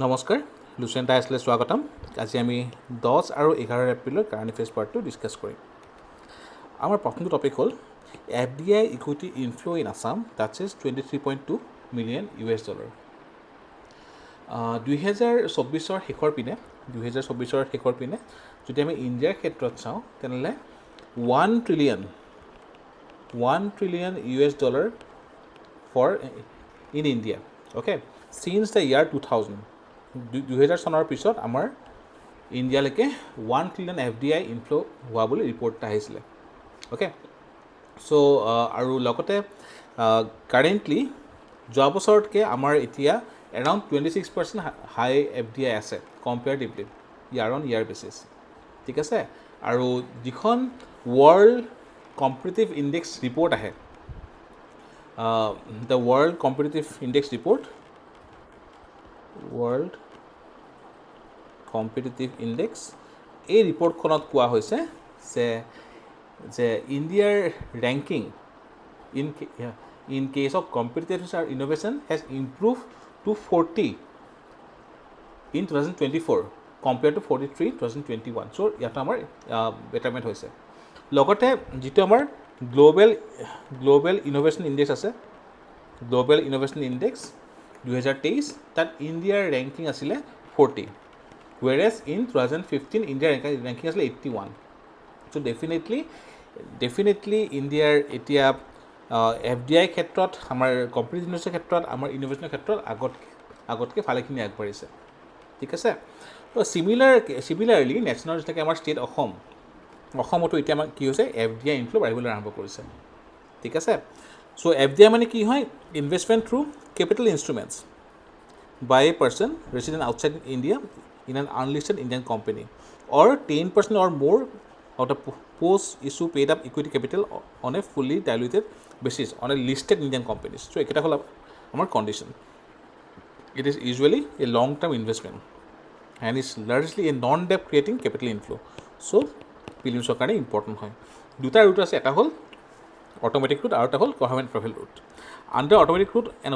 নমস্কাৰ লুচেণ্ট আইছলৈ স্বাগতম আজি আমি 10 আৰু 11 এপ্ৰিলৰ কাৰেণ্ট এফেয়াৰ্ছ পাৰ্টটো ডিছকাছ কৰিম আমাৰ প্ৰথমটো টপিক হ'ল FDI equity inflow in Assam that's is $23.2 million US 2024 শেষৰ পিনে যদি আমি ইণ্ডিয়াৰ ক্ষেত্ৰত চাওঁ তেনেহ'লে $1 trillion US for in India, okay, since the year 2000 2000 চনৰ পিছত আমাৰ ইণ্ডিয়ালৈকে 1 trillion FDI ইনফ্লো হোৱা বুলি ৰিপৰ্ট এটা আহিছিলে অ'কে চ' আৰু লগতে কাৰেণ্টলি যোৱা বছৰতকৈ আমাৰ এতিয়া এৰাউণ্ড 26% হাই FDI আছে comparatively year on year basis ঠিক আছে আৰু যিখন ৱৰ্ল্ড কম্পিটিটিভ ইণ্ডেক্স ৰিপৰ্ট আহে the World Competitive Index Report, World Competitive Index, এই ৰিপৰ্টখনত কোৱা হৈছে যে ইণ্ডিয়াৰ ranking in case of competitiveness or innovation has improved to 40 in 2024 compared to 43 2021. So ইয়াত আমাৰ বেটাৰমেণ্ট হৈছে লগতে যিটো আমাৰ গ্লোবেল ইনোভেশ্যন ইণ্ডেক্স আছে গ্লোবেল ইনোভেশ্যন ইণ্ডেক্স 2023 তাত ইণ্ডিয়াৰ ৰেংকিং আছিলে 40 whereas in 2015 ইণ্ডিয়াৰ ৰেংকিং আছিলে 81 so definitely ইণ্ডিয়াৰ এতিয়া FDI ক্ষেত্ৰত আমাৰ কম্পিটিটিভনেছৰ ক্ষেত্ৰত আমাৰ ইনোভেশ্যনৰ ক্ষেত্ৰত আগতকৈ ভালেখিনি আগবাঢ়িছে ঠিক আছে তো চিমিলাৰলি নেশ্যনেল যেনেকৈ আমাৰ ষ্টেট অসমতো এতিয়া আমাৰ কি হৈছে FDI ইনফ্লো বাঢ়িবলৈ আৰম্ভ কৰিছে ঠিক আছে চ' FDI মানে কি হয় investment through capital instruments by a person resident outside India in an unlisted Indian company or 10% or more of the post issue paid up equity capital on a fully diluted basis on a listed Indian companies. So ekita hol amar condition. It is usually a long term investment and is largely a non debt creating capital inflow. So prelims karone important hoy. Duta route ase eta hol automatic route aru eta hol government profile route. Under automatic route an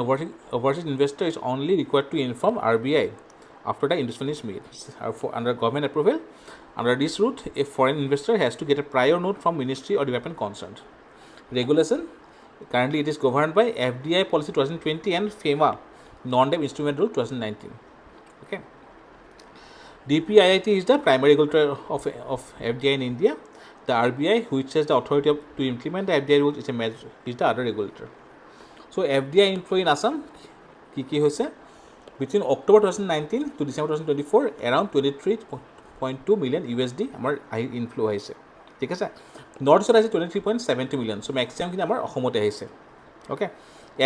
overseas investor is only required to inform RBI after the investment is made. Under government approval, under this route, a foreign investor has to get a prior note from ministry or department concerned. Regulation, currently it is governed by FDI policy 2020 and FEMA non-debt instrument rule 2019. Okay. DPIIT is the primary regulator of FDI in India. The RBI, which has the authority to implement the FDI rules, is the other regulator. So FDI inflow in Assam, ki hoise between October 2019 to December 2024, around 23.2 million USD আমাৰ inflow আহিছে ঠিক আছে north ইষ্টত আহিছে 23.70 million so মেক্সিমামখিনি আমাৰ অসমতে আহিছে okay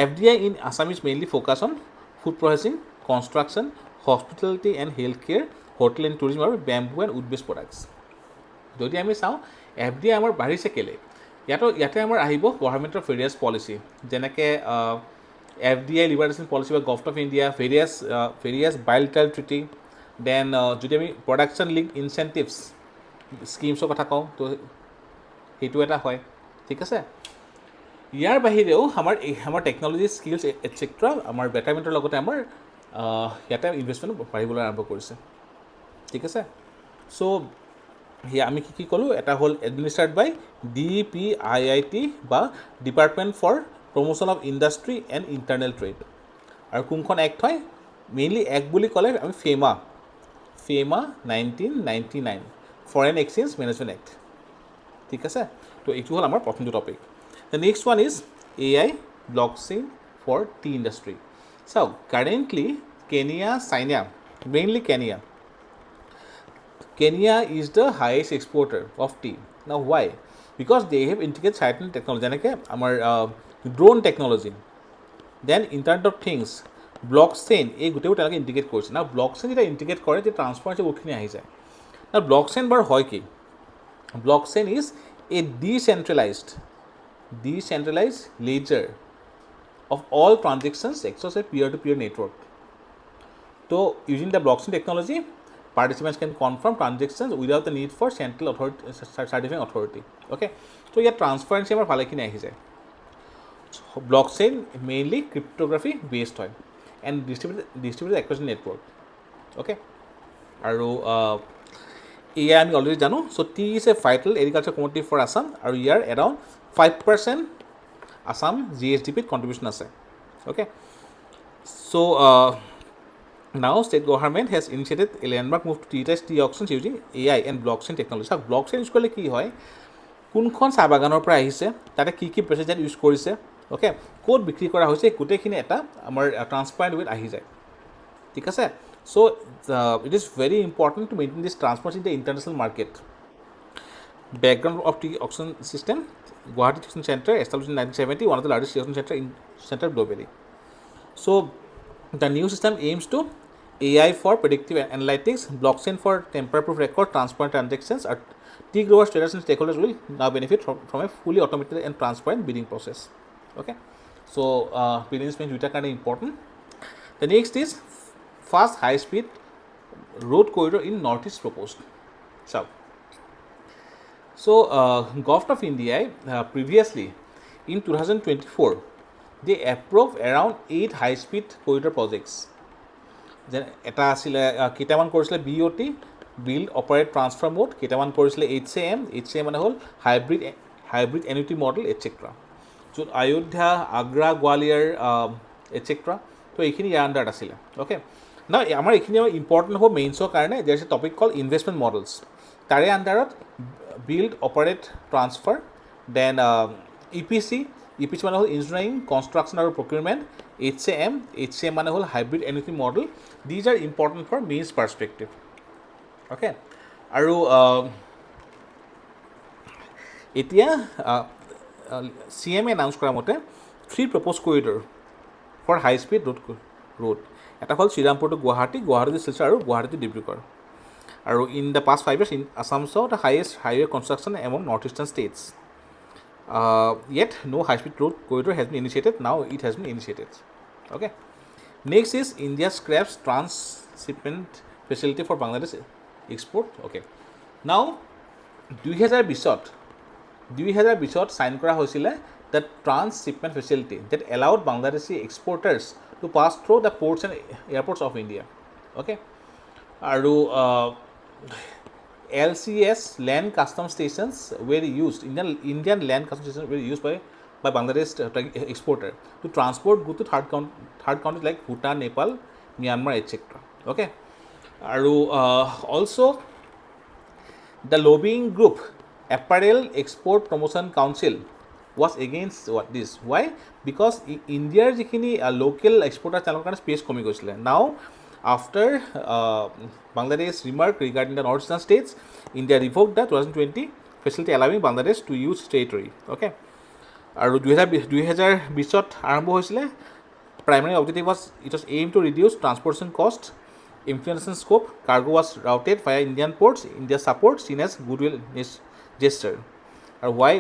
FDI in Assam is mainly focused on food processing, construction, hospitality and health care, hotel and tourism আৰু bamboo and wood based products যদি আমি চাওঁ FDI আমাৰ বাঢ়িছে কেলে ইয়াতে আমাৰ আহিব গভৰ্ণমেণ্টৰ ভেৰিয়াছ পলিচি যেনেকৈ FDI liberalization policy by Govt of India, various bilateral treaty, then যদি আমি production linked incentives schemes কথা কওঁ তো সেইটো এটা হয় ঠিক আছে ইয়াৰ বাহিৰেও আমাৰ টেকনলজি স্কিলছ এটচেট্ৰা আমাৰ বেটাৰমেণ্টৰ লগতে আমাৰ ইয়াতে ইনভেষ্টমেণ্ট বাঢ়িবলৈ আৰম্ভ কৰিছে ঠিক আছে চ' সেয়া আমি কি ক'লোঁ এটা হ'ল এডমিনিষ্ট্ৰেটেড বাই DPIIT বা department for promotion of industry and internal trade আৰু কোনখন এক্ট হয় মেইনলি এক্ট বুলি ক'লে আমি FEMA 1999 foreign exchange management act ঠিক আছে তো এইটো হ'ল আমাৰ প্ৰথমটো topic the next one is AI blockchain for tea industry চাওক currently China mainly Kenya is the highest exporter of tea. Now why? Because they have integrated certain technology যেনেকৈ আমাৰ drone technology, then Internet of Things, blockchain এই গোটেইবোৰ তেওঁলোকে integrate কৰিছে না blockchain যেতিয়া integrate কৰে তেতিয়া ট্ৰান্সপাৰেঞ্চি বহুতখিনি আহি যায় না ব্লকচেইন বাৰু হয় কি blockchain is a decentralised ledger of all transactions across a peer-to-peer network. So using the blockchain technology, participants can confirm transactions without the need for central authority, certifying authority. Okay, so here transparency amar bhalakhini ahi jay. Blockchain mainly cryptography based hoy and distributed across the network. Okay আৰু এয়া আমি already জানো so' tea is a vital agriculture commodity for Assam আৰু ইয়াৰ around 5% Assam GSDPত contribution আছে okay so' now state government has initiated a landmark move to digitize tea auctions using AI and blockchain technology চাওক blockchain use কৰিলে কি হয় কোনখন চাহ বাগানৰ পৰা আহিছে তাতে কি কি পেষ্টিচাইড ইউজ কৰিছে অ'কে ক'ত বিক্ৰী কৰা হৈছে গোটেইখিনি এটা আমাৰ ট্ৰান্সপাৰেণ্ট ৱেত আহি যায় ঠিক আছে so' it is very important to maintain this transparency in the international market background of tea auction system Guwahati Auction Center established in 1970 one of the largest auction center globally so the new system aims to AI for predictive analytics blockchain for tamper-proof record transparent transactions tea growers traders and stakeholders will now benefit from a fully automated and transparent bidding process okay so prelims mains duita kind of important the next is fast high speed road corridor in northeast proposed so Govt of India previously in 2024 they approved around 8 high speed corridor projects then eta asile kitaman korisile BOT build operate transfer mode kitaman korisile HAM mane hol hybrid annuity model etc so Ayodhya Agra Gwalior etc so ekhini ya under asile okay now amar ekhini important ho mains karone there is a topic called investment models tare under build operate transfer then EPC মানে হ'ল engineering construction আৰু procurement HAM মানে হ'ল hybrid annuity model these are important for mains perspective okay আৰু এতিয়া CM announce কৰা মতে 3 proposed corridor for high speed road এটা হ'ল শ্ৰীৰামপুৰ to গুৱাহাটী to শিলচৰ আৰু গুৱাহাটী to ডিব্ৰুগড় আৰু in the past 5 years in Assam saw the highest highway construction among northeastern states yet no high speed road corridor has been initiated now it has been initiated okay next is India scraps transshipment facility for Bangladesh export okay now 2020 sign kora hoisile the transshipment facility that allowed Bangladeshi exporters to pass through the ports and airports of India okay aru LCS land custom stations were used Indian land custom stations were used by Bangladesh exporter to transport goods to third countries like Bhutan Nepal Myanmar etc okay aru also the lobbying group Apparel Export Promotion Council was against this why because India jikhini local exporter chalor karone space komi goisile now after Bangladesh remark regarding the northeastern states India revoked the 2020 facility allowing Bangladesh to use territory okay aru 2020 আৰম্ভ হৈছিলে primary objective was it was aimed to reduce transportation cost inflation scope cargo was routed via Indian ports India support seen as goodwill gesture or why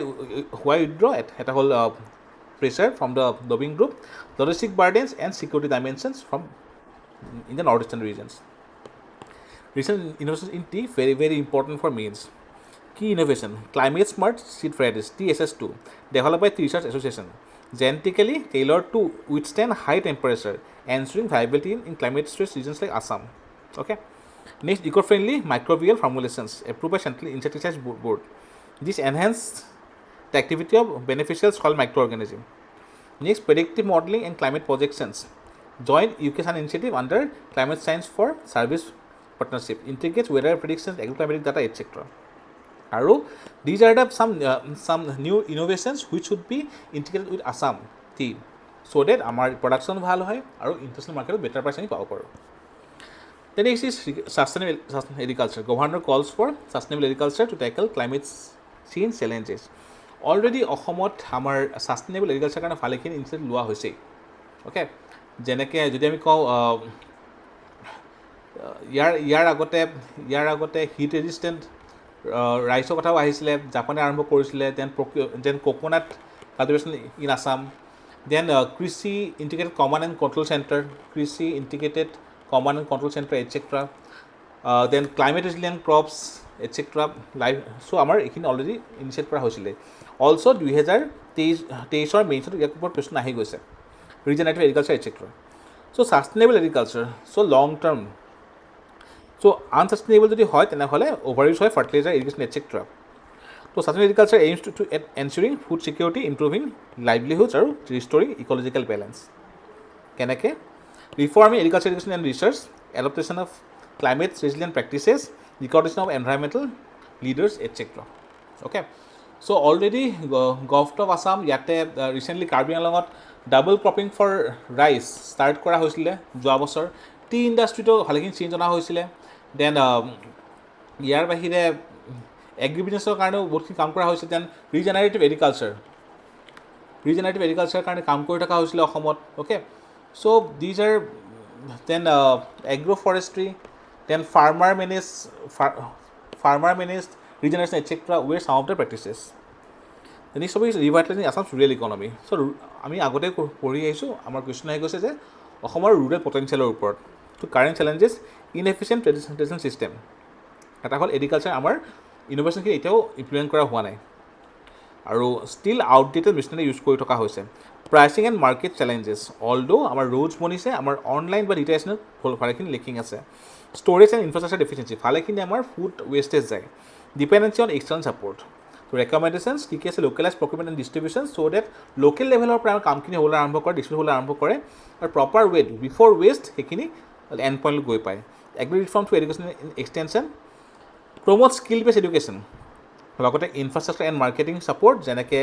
withdraw it at a whole pressure from the lobbying group logistic burdens and security dimensions from in the northeastern regions recent innovations in tea very important for mains key innovation climate smart seed varieties TSS2 developed by Tea Research Association genetically tailored to withstand high temperature ensuring viability in climate stressed regions like Assam okay next eco-friendly microbial formulations approved by Central Insecticides Board this enhance the activity of beneficial soil microorganisms next predictive modeling and climate projections joint UK-SAN initiative under climate science for service partnership integrates weather predictions agroclimatic data etc aru these are the some new innovations which should be integrated with Assam tea so that amar production bhal hoy aru international market better price ani pabo paro then next is sustainable agriculture governor calls for sustainable agriculture to tackle climate change challenges already অসমত আমাৰ sustainable agriculture কাৰণে ভালেখিনি initiative লোৱা হৈছে okay যেনেকৈ যদি আমি কওঁ ইয়াৰ আগতে হিট ৰেজিষ্টেণ্ট ৰাইচৰ কথাও আহিছিলে জাপানে আৰম্ভ কৰিছিলে then coconut cultivation in Assam then কৃষি integrated command and control centre etcetera then climate resilient crops etcetera live so' আমাৰ এইখিনি অলৰেডি ইনিচিয়েট কৰা হৈছিলে অলছ' 2023 মেইনছত ইয়াৰ ওপৰত কুৱেশ্যন আহি গৈছে regenerative agriculture etc so sustainable agriculture so long term চ' আনসাষ্টেইনেবল যদি হয় তেনেহ'লে অভাৰ ইউজ হয় ফাৰ্টিলাইজাৰ, ইৰিগেশ্যন এটচেট্ৰা। তো sustainable agriculture aims to ensuring food security, improving livelihoods আৰু ৰিষ্টৰিং ইক'লজিকেল বেলেঞ্চ। কেনেকৈ? Reforming agriculture education and research, adoption of climate resilient practices, recognition of environmental leaders etcetera. Okay, so' already govt of Assam ইয়াতে recently Karbi আংলঙত double cropping for rice start কৰা হৈছিলে যোৱা বছৰ। T ইণ্ডাষ্ট্ৰিটো ভালেখিনি change অনা হৈছিলে। দেন ইয়াৰ বাহিৰে এগ্ৰি বিজনেছৰ কাৰণেও বহুতখিনি কাম কৰা হৈছে। দেন ৰিজেনাৰেটিভ এগ্ৰিকালচাৰ কাৰণে কাম কৰি থকা হৈছিলে অসমত। Okay, so' these are then agro' forestry, then farmer managed regeneration etcetera were some of the practices. Next topic is revitalising Assam's rural economy. So' আমি আগতে পঢ়ি আহিছোঁ, আমাৰ কুৱেশ্যন আহি গৈছে যে অসমৰ ৰুৰেল পটেঞ্চিয়েলৰ ওপৰত। ত' কাৰেণ্ট চেলেঞ্জেছ, ইনএফিচিয়েণ্ট ট্ৰেডিশ্যনেল ছিষ্টেম। এটা হ'ল এগ্ৰিকালচাৰ আমাৰ ইন'ভেশ্যনখিনি এতিয়াও ইমপ্লিমেণ্ট কৰা হোৱা নাই আৰু ষ্টিল আউটডেটেড মেচিনাৰী ইউজ কৰি থকা হৈছে। Pricing and market challenges, although আমাৰ ৰোডছ বনিছে, আমাৰ অনলাইন বা ডিটাৰেশ্যনত ভালেখিনি লেকিং আছে। ষ্ট'ৰেজ এণ্ড ইনফ্ৰাষ্ট্ৰাকচাৰ ডেফিচিয়েঞ্চি, ভালেখিনি আমাৰ ফুড ৱেষ্টেজ যায়। Dependency on external support. তো ৰেকমেণ্ডেশ্যনছ কি আছে? Localise procurement and distribution so' that local লেভেলৰ পৰা আমাৰ কামখিনি হ'বলৈ আৰম্ভ কৰে, ডিষ্ট্ৰিবিউট হ'বলৈ আৰম্ভ কৰে আৰু প্ৰপাৰ ৱেত বিফ'ৰ ৱেষ্ট সেইখিনি এণ্ড পইণ্টলৈ গৈ পায়। Agri reform through education extension, promote skill based education, লগতে ইনফ্ৰাষ্ট্ৰাকচাৰ এণ্ড মাৰ্কেটিং ছাপৰ্ট যেনেকৈ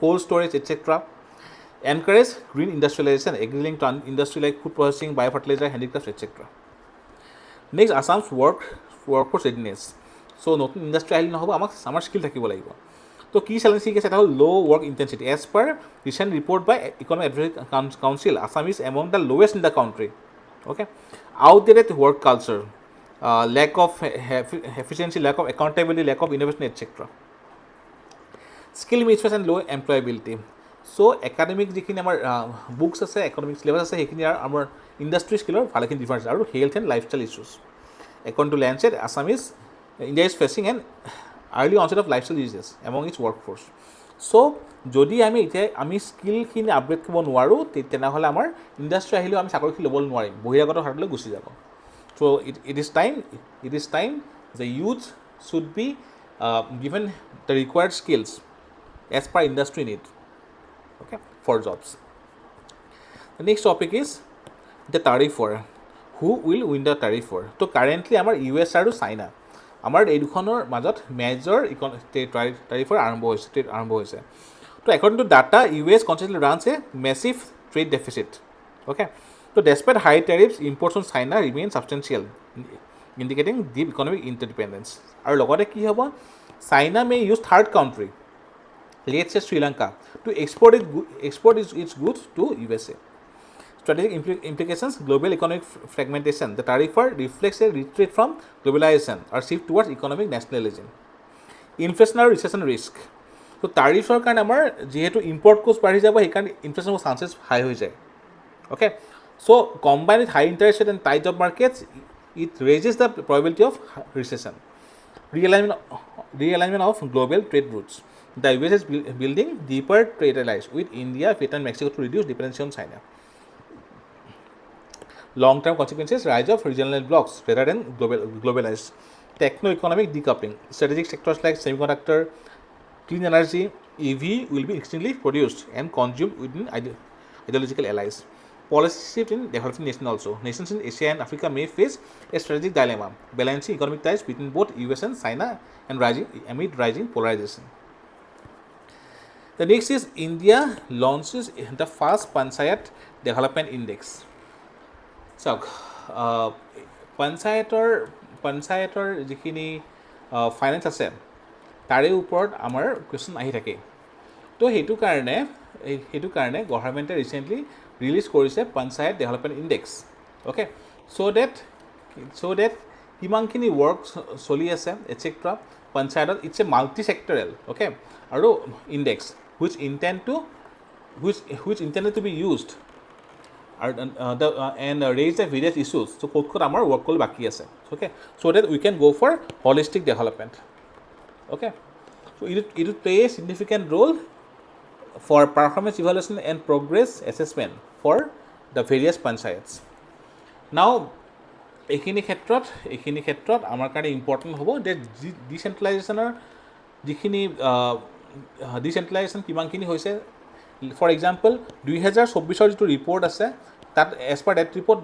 cold storage etcetera. Encourage green industrialisation, agri link to industry like food processing, bio' fertiliser, handicraft etcetera. Next Assam's workforce readiness. So' নতুন industry আহিলে নহ'ব, আমাৰ skill থাকিব লাগিব। তো কি চেলেঞ্জ কি আছে? এটা হ'ল law' work intensity. As per recent report by economic advisory council, Assam is among the lowest in the country. Okay, outdated work culture, lack of efficiency, lack of accountability, lack of innovation, etc. Skill mismatch and low employability. So academic যিখিনি আমাৰ books আছে, academic syllabus আছে, সেইখিনি আমাৰ industry স্কিলৰ ভালেখিনি difference আৰু health and lifestyle issues. According to Lancet, India is facing an early onset of lifestyle diseases among its workforce. So যদি আমি স্কিলখিনি আপগ্ৰেড কৰিব নোৱাৰোঁ তেনেহ'লে আমাৰ ইণ্ডাষ্ট্ৰি আহিলেও আমি চাকৰিখিনি ল'বলৈ নোৱাৰিম, বহিৰাগত হাতলৈ গুচি যাব। So it is time the youth should be given the required skills as per industry need, okay, for jobs. The next topic is the tariff war. Who will win the tariff war? So currently আমাৰ US আৰু China, আমাৰ এই দুখনৰ মাজত major tariff war আৰম্ভ হৈছে। তো according to data, US constantly runs a massive trade deficit. Okay, so despite high tariffs, imports from China remain substantial, indicating deep economic interdependence. আৰু লগতে কি হ'ব? China may use third country, let's say Sri Lanka, to export its goods to USA. Strategic implications, global economic fragmentation. The tariff war reflects a retreat from globalization or shift towards economic nationalism. Inflation আৰু recession risk. তো টাৰিফৰ কাৰণে আমাৰ যিহেতু import কষ্ট বাঢ়ি যাব, সেইকাৰণে ইনফ্লেশ্যনৰ চান্সেছ হাই হৈ যায়। Okay, so' combined with high interest rate and tight job markets, it raises the probability of recession. Realignment of global trade routes. The US is building deeper trade allies with India, Vietnam, Mexico to reduce dependency on China. Long-term consequences, rise of regional blocs rather than globalized. Techno-economic decoupling. Strategic sectors like semiconductor, clean energy, EV will be extremely produced and consumed within ideological allies. Policy shift in developing nations also. Nations in Asia and Africa may face a strategic dilemma, balancing economic ties between both US and China and amid rising polarization. The next is India launches the first Panchayat Development Index. চাওক, পঞ্চায়তৰ যিখিনি finance আছে তাৰে ওপৰত আমাৰ question আহি থাকে। তো সেইটো কাৰণে গভৰ্ণমেণ্টে ৰিচেণ্টলি ৰিলিজ কৰিছে panchayat development index. Okay, so' that কিমানখিনি ৱৰ্ক চলি আছে এটচেট্ৰা পঞ্চায়তত। It's a multi sectoral, okay, আৰু index which intended to be used and raise the various issues. So ক'ত আমাৰ ৱৰ্ক কৰিব বাকী আছে, okay, so' date we can go' for holistic development. Okay, so' it will play a significant role for performance evaluation and progress assessment for the various panchayats. Now এইখিনি ক্ষেত্ৰত আমাৰ কাৰণে important হ'ব যে ডিচেণ্ট্ৰেলাইজেশ্যনৰ যিখিনি ডিচেণ্ট্ৰেলাইজেশ্যন কিমানখিনি হৈছে। ফৰ এক্সাম্পল 2024 যিটো ৰিপৰ্ট আছে তাত as per date report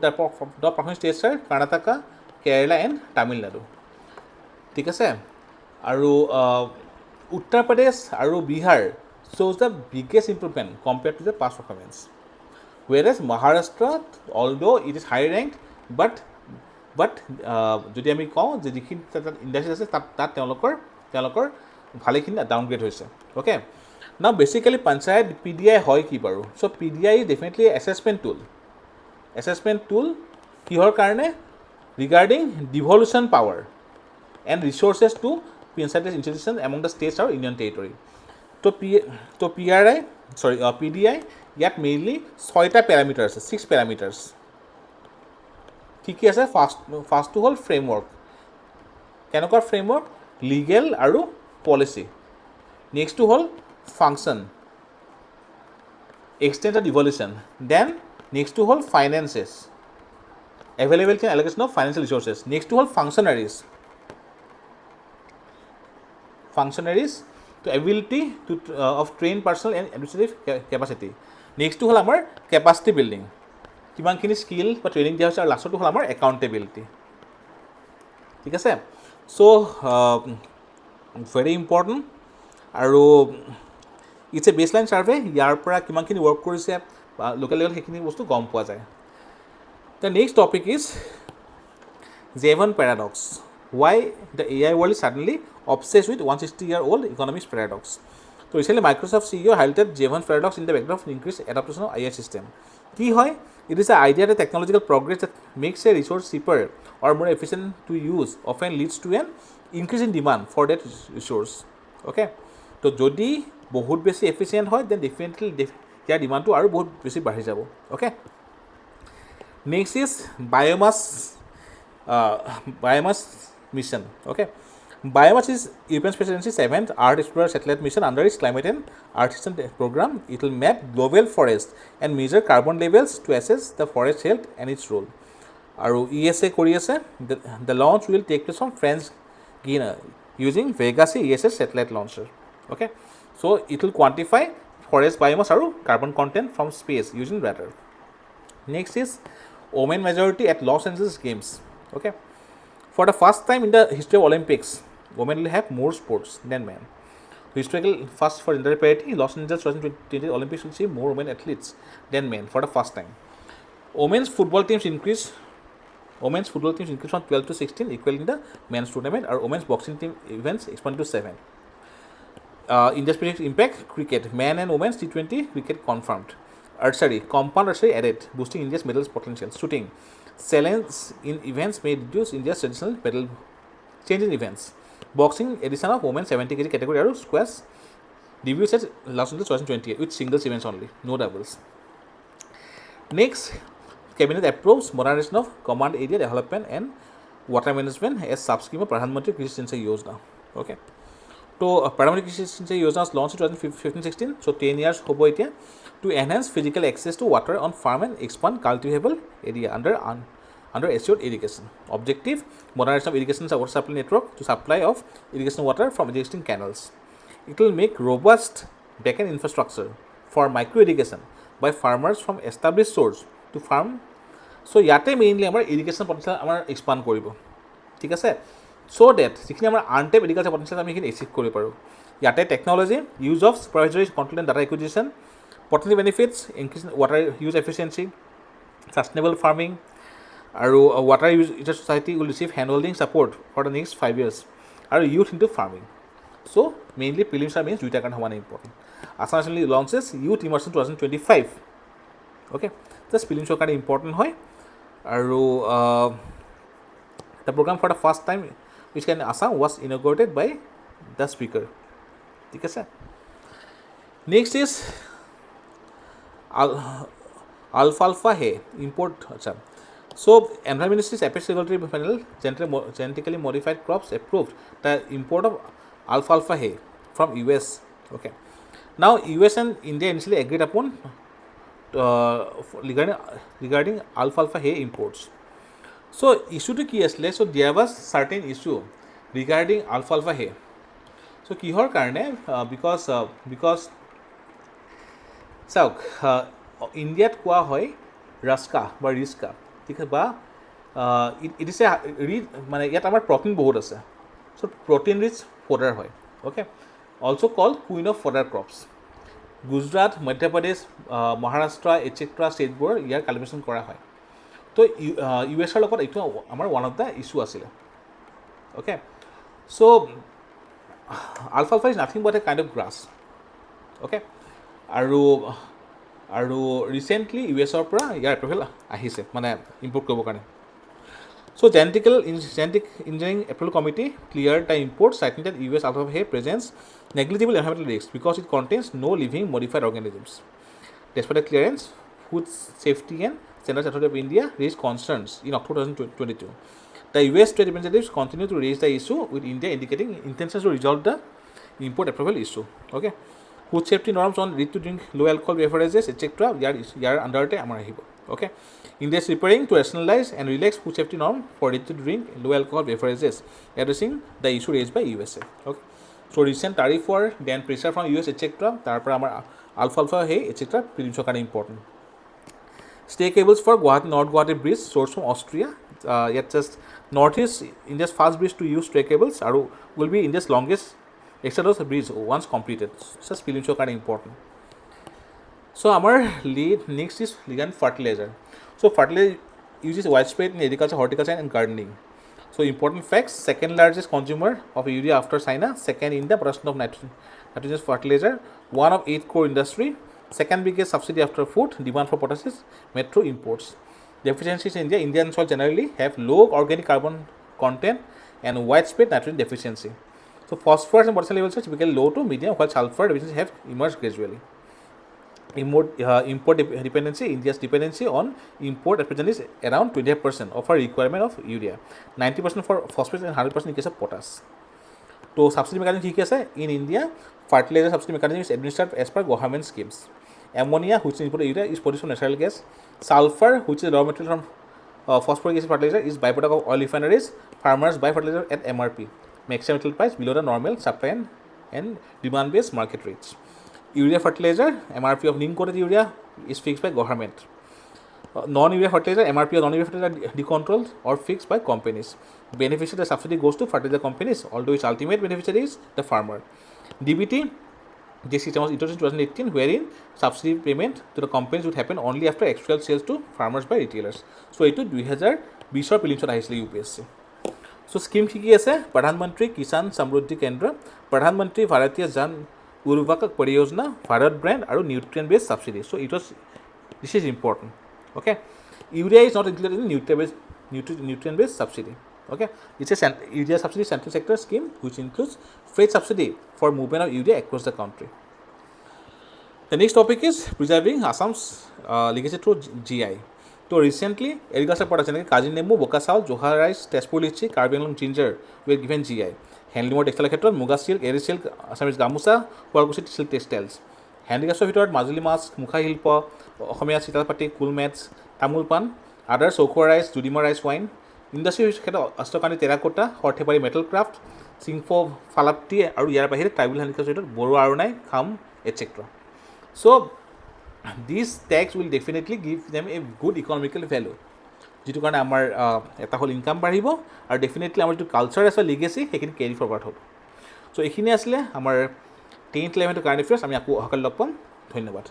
the performance states are Karnataka, Kerala and Tamil Nadu. ঠিক আছে, আৰু উত্তৰ প্ৰদেশ আৰু Bihar shows the biggest improvement compared to the past performance, whereas Maharashtra, although it is high ranked, but যদি আমি কওঁ যে যিখিনি তাত ইণ্ডাষ্ট্ৰিজ আছে তাত তেওঁলোকৰ ভালেখিনি ডাউনগ্ৰেড হৈছে। অ'কে, নাও বেচিকেলি পঞ্চায়ত PDI হয় কি বাৰু? So' PDI is definitely assessment tool কিহৰ কাৰণে? Regarding devolution power and resources to panchayat institution among the states আৰু ইউনিয়ন টেৰিটৰী। তো PDI ইয়াত মেইনলি 6টা পেৰামিটাৰ আছে, 6 পেৰামিটাৰ্ছ। কি কি আছে? ফাৰ্ষ্টটো হ'ল ফ্ৰেমৱৰ্ক। কেনেকুৱা ফ্ৰেমৱৰ্ক? লিগেল আৰু পলিচি। নেক্সটটো হ'ল function, extent and evolution. Then নেক্সটটো হ'ল finances, availability and allocation of financial resources. নেক্সটটো হ'ল functionaries, to ability to of trained personnel and administrative capacity. নেক্সটটো হ'ল আমাৰ কেপাচিটি বিল্ডিং, কিমানখিনি স্কিল বা ট্ৰেইনিং দিয়া হৈছে, আৰু লাষ্টটো হ'ল আমাৰ একাউণ্টেবিলিটি। ঠিক আছে, চ' ভেৰি ইম্পৰ্টেণ্ট। আৰু ইটছ এ বেছলাইন ছাৰ্ভে, ইয়াৰ পৰা কিমানখিনি ৱৰ্ক কৰিছে বা লোকেল লেভেল সেইখিনি বস্তু গম পোৱা যায়। The next topic is Jevons paradox. Why the AI world is suddenly obsessed with 160-year-old economist paradox. So recently Microsoft CEO highlighted Jevons paradox in the backdrop of increased adaptation of AI system. Ki hoy? It is the idea that technological progress that makes a resource cheaper or more efficient to use often leads to an increase in demand for that resource. Okay? So jodi bahut beshi efficient hoy, then definitely ইয়াৰ ডিমাণ্ডটো আৰু বহুত বেছি বাঢ়ি যাব। Okay? Next is biomass mission. Okay, Biomass is European Space Agency 7th Earth Explorer satellite mission under its climate and Earth system program. It will map global forests and measure carbon levels to assess the forest health and its role. Aru ESA Korea se the launch will take place from French Guiana using 𝐤𝐵𝐺 ESA satellite launcher. Okay, so it will quantify forest biomass aru carbon content from space using radar. Next is women majority at Los Angeles Games. Okay, for the first time in the history of Olympics, women will have more sports than men. Historical first for gender parity, Los Angeles 2020 Olympics will see more women athletes than men for the first time. Women's football teams increased from 12 to 16, equaling the men's tournament. Our women's boxing team events expanded to 7. Industry impact: cricket, men and women's T20 cricket confirmed. Archery, compound archery added, boosting India's medals potential. Shooting, challenge in events may reduce India's traditional medal change in events. Boxing, addition of women's 70 kg category aru squash debuts at Los Angeles 2028 with singles events only, no doubles. Next, cabinet approves modernization of command area development and water management as sub-scheme of Pradhan Mantri Krishi Sinchay Yojana. Okay, so Pradhan Mantri Krishi Sinchay Yojana was launched in 2015-16, so 10 years hobo etia, to enhance physical access to water on farm and expand cultivable area under assured irrigation. Objective: modernization of irrigation water supply network to supply of irrigation water from existing canals. It will make robust backend infrastructure for micro irrigation by farmers from established source to farm. So yate mainly amar irrigation potential amar expand koribo. Thik ase, so that jikhini amar untapped agriculture potential ami ekhini achieve koribo paru. Yate technology, use of supervisory control and data acquisition, potential benefits: increase water use efficiency, sustainable farming, আৰু water user society will receive handholding support for the next 5 years, আৰু youth into farming. So mainly prelims are means দুইটা কাৰণে হোৱা important. Assam recently launches youth immersion 2025. Okay, just prelims কাৰণে important হয়, আৰু the program for the first time which can Assam was inaugurated by the speaker. ঠিক আছে, next is alfalfa import. acha, so Environment Ministry's APSC regulatory panel genetically modified crops approved the import of alfalfa hay from US. Okay, now US and India initially agreed upon regarding alfalfa hay imports. So issue to কি আছিলে, so there was certain issue regarding alfalfa hay. So কিহৰ কাৰণে, because চাওক ইণ্ডিয়াত কোৱা হয় ৰাস্কা বা ৰিস্কা, ঠিক আছে, বা ইট ইজ এ মানে ইয়াত আমাৰ প্ৰটিন বহুত আছে, চ' প্ৰটিন ৰিচ ফডাৰ হয়, okay, also' call queen of fodder crops. Gujarat, Madhya Pradesh, Maharashtra etcetera ষ্টেটবোৰৰ ইয়াৰ কাল্টিভেশ্যন কৰা হয়। তো ইউ এছৰ লগত এইটো আমাৰ ওৱান অফ দ্য ইছ্যু আছিলে, অ'কে। চ' আলফালফা is nothing but a kind of grass, okay. আৰু ৰিচেণ্টলি ইউ এছৰ পৰা ইয়াৰ এপ্ৰুভেল আহিছে মানে ইম্পৰ্ট কৰিবৰ কাৰণে। So' genetic engineering approval committee clear the import, citing that U S আলফালফা হে প্ৰেজেন্টছ negligible environmental risks because it contains no living modified organisms. Despite the clearance, Food Safety and Standards Authority of India raised concerns in October 2022. The US trade representatives continue to raise the issue, with India indicating intentions to resolve the import approval issue. Okay, food safety norms on ready to drink low alcohol beverages etc. Yar under the amar ahibo. Okay, India is preparing to rationalize and relax food safety norm for ready to drink low alcohol beverages, addressing the issue raised by USA. Okay. So recent tariff war, then pressure from US etc. তারপর আমার alfalfa hay etc. prelims কারণে important. Stay cables for Guwahati North Guwahati bridge sourced from Austria. Yet just northeast India's fast bridge to use stray cables are will be India's longest extradose bridge once completed. Such prelims কারণে important. So our lead next is ligand fertilizer. So fertilizer uses widespread in agriculture, horticulture and gardening. So important facts: second largest consumer of urea after China, second in the production of nitrogen fertilizer, one of 8 core industry, second biggest subsidy after food, demand for potash, metro imports. Deficiencies in India: Indian soil generally have low organic carbon content and widespread nitrogen deficiency. So phosphorus and potassium levels are typically low to medium, while sulfur deficiency have emerged gradually. Import dependency: India's dependency on import at present is around 20% of our requirement of urea, 90% for phosphorus and 100% in case of potash. So subsidy mechanism কি আছে? In India, fertilizer subsidy mechanism is administered as per government schemes. Ammonia, which is imported urea, is produced from natural gas. Sulfur, which is raw material from phosphoric acid fertilizer, is byproduct of oil refineries. Farmers buy fertilizer at MRP, maximum retail price below the normal supply and demand-based market rates. Urea fertilizer, MRP of neem coated urea is fixed by government. Non-urea fertilizer, MRP of non-urea fertilizer decontrolled or fixed by companies. Beneficiary, the subsidy goes to fertilizer companies, although its ultimate beneficiary is the farmer. DBT, this system was introduced in 2018, wherein subsidy payment to the companies would happen only after actual sales to farmers by retailers. So এইটো 2020 প্ৰিলিমছত আহিছিলে UPSC. So scheme কি আছে? প্ৰধানমন্ত্ৰী কিষাণ সমৃদ্ধি কেন্দ্ৰ, প্ৰধানমন্ত্ৰী ভাৰতীয় জন উৰ্বৰক পৰিযোজনা, ভাৰত ব্ৰেণ্ড আৰু nutrient based subsidy. So' this is important. Okay, urea is not included in nutrient based subsidy. Okay, it's a urea subsidy central sector scheme which includes freight subsidy for movement of urea across the country. The next topic is preserving Assam's legacy through GI. So recently agriculture products like kaji nembu, boka saul, johar rice, tezpur lychee, karbi anglong ginger were given GI. Handloom or textile ক্ষেত্ৰত মুগা silk, এৰী silk, Assamese গামোচা, Sualkuchi silk textiles. Handicraftsৰ ভিতৰত মাজুলী মাছ, মুখা শিল্প, অসমীয়া চিতালপাতি, কুল matches, তামোল পাণ, আদাৰ Chokuwa rice, Judima rice wine. Industry ক্ষেত্ৰত অষ্টকানি terracotta, Sarthebari metal craft, Singpho ফালাপ্তি আৰু ইয়াৰ বাহিৰে ট্ৰাইবেল হেণ্ডিক্ৰাফ্টৰ ভিতৰত বড়ো আৰণাই, খাম etcetera. So' this tags will definitely give them a good economical value, যিটো কাৰণে আমাৰ এটা হ'ল ইনকাম বাঢ়িব আৰু ডেফিনেটলি আমাৰ যিটো কালচাৰ আছে লিগেচি সেইখিনি কেৰি ফৰৱাৰ্ড হ'ব. চ' এইখিনি আছিলে আমাৰ 10th 11th কাৰেণ্ট এফেয়াৰ্ছ. আমি আকৌ অহাকালি লগ পাম. ধন্যবাদ.